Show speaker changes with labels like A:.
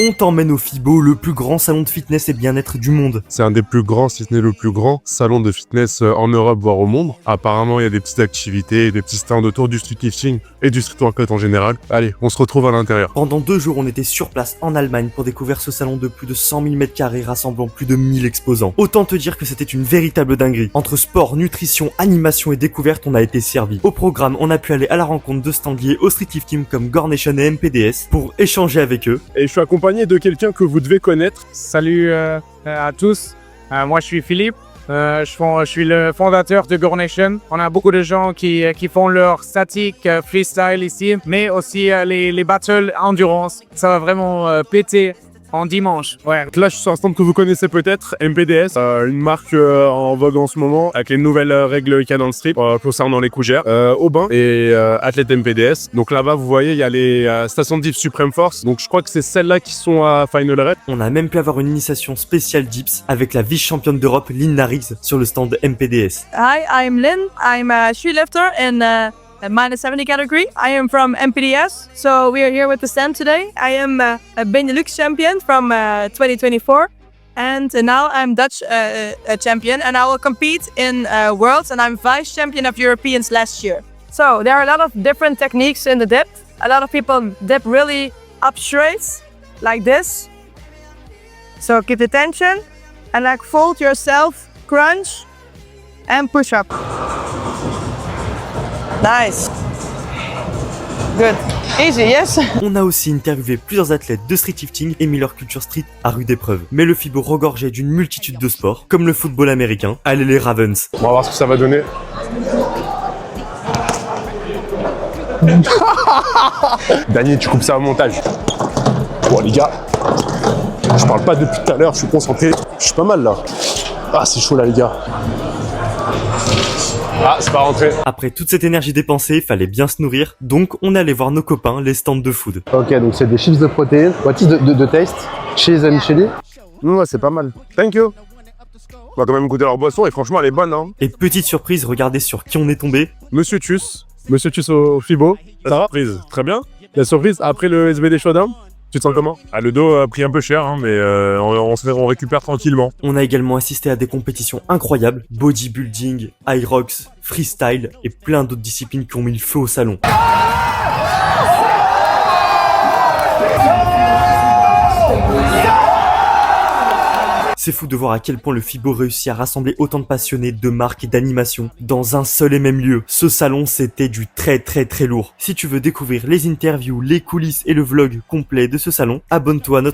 A: On t'emmène au FIBO, le plus grand salon de fitness et bien-être du monde.
B: C'est un des plus grands, si ce n'est le plus grand, salon de fitness en Europe, voire au monde. Apparemment, il y a des petites activités, des petits stands autour du street lifting et du street workout en général. Allez, on se retrouve à l'intérieur.
A: Pendant 2 jours, on était sur place en Allemagne pour découvrir ce salon de plus de 100 000 m² rassemblant plus de 1000 exposants. Autant te dire que c'était une véritable dinguerie. Entre sport, nutrition, animation et découverte, on a été servi. Au programme, on a pu aller à la rencontre de stands liés au street lifting comme Gornation et MPDS pour échanger avec eux.
B: Et je suis accompagné de quelqu'un que vous devez connaître.
C: Salut à tous, moi je suis Philippe, je suis le fondateur de Gornation. On a beaucoup de gens qui font leur statique freestyle ici, mais aussi les battles endurance. Ça va vraiment péter en dimanche. Ouais.
B: Là, je suis sur un stand que vous connaissez peut-être, MPDS, une marque en vogue en ce moment, avec les nouvelles règles qu'il y a dans le street concernant les cougères, Aubin et Athlète MPDS. Donc là-bas, vous voyez, il y a les stations de dips Supreme Force. Donc je crois que c'est celles-là qui sont à Final Red.
A: On a même pu avoir une initiation spéciale dips avec la vice-championne d'Europe Lynn Nariggs sur le stand de MPDS.
D: Hi, I'm Lynn. I'm a weightlifter in minus 70 category. I am from MPDS, so we are here with the stand today. I am a Benelux champion from 2024, and now I'm Dutch champion, and I will compete in Worlds, and I'm vice champion of Europeans last year. So there are a lot of different techniques in the dip. A lot of people dip really up straight, like this. So keep the tension, and like fold yourself, crunch, and push up. Nice. Good. Easy, yes.
A: On a aussi interviewé plusieurs athlètes de street lifting et mis leur culture street à rude épreuve. Mais le FIBO regorgeait d'une multitude de sports, comme le football américain. Allez les Ravens.
B: On va voir ce que ça va donner. Daniel, tu coupes ça au montage. Bon les gars, je parle pas depuis tout à l'heure, je suis concentré. Je suis pas mal là. Ah, c'est chaud là les gars. Ah, c'est pas rentré.
A: Après toute cette énergie dépensée, il fallait bien se nourrir, donc on allait voir nos copains, les stands de food.
E: Ok, donc c'est des chips de protéines. What is de taste? Cheese and chili?
B: Ouais, c'est pas mal. Thank you. On va quand même goûter leur boisson et franchement, elle est bonne, hein.
A: Et petite surprise, regardez sur qui on est tombé.
B: Monsieur Tuss au FIBO. La surprise, très bien. La surprise, après le SBD Showdown, tu te sens comment? Ah, le dos a pris un peu cher, hein, mais on récupère tranquillement.
A: On a également assisté à des compétitions incroyables, bodybuilding, high rocks, freestyle et plein d'autres disciplines qui ont mis le feu au salon. C'est fou de voir à quel point le FIBO réussit à rassembler autant de passionnés, de marques et d'animations dans un seul et même lieu. Ce salon, c'était du très lourd. Si tu veux découvrir les interviews, les coulisses et le vlog complet de ce salon, abonne-toi à notre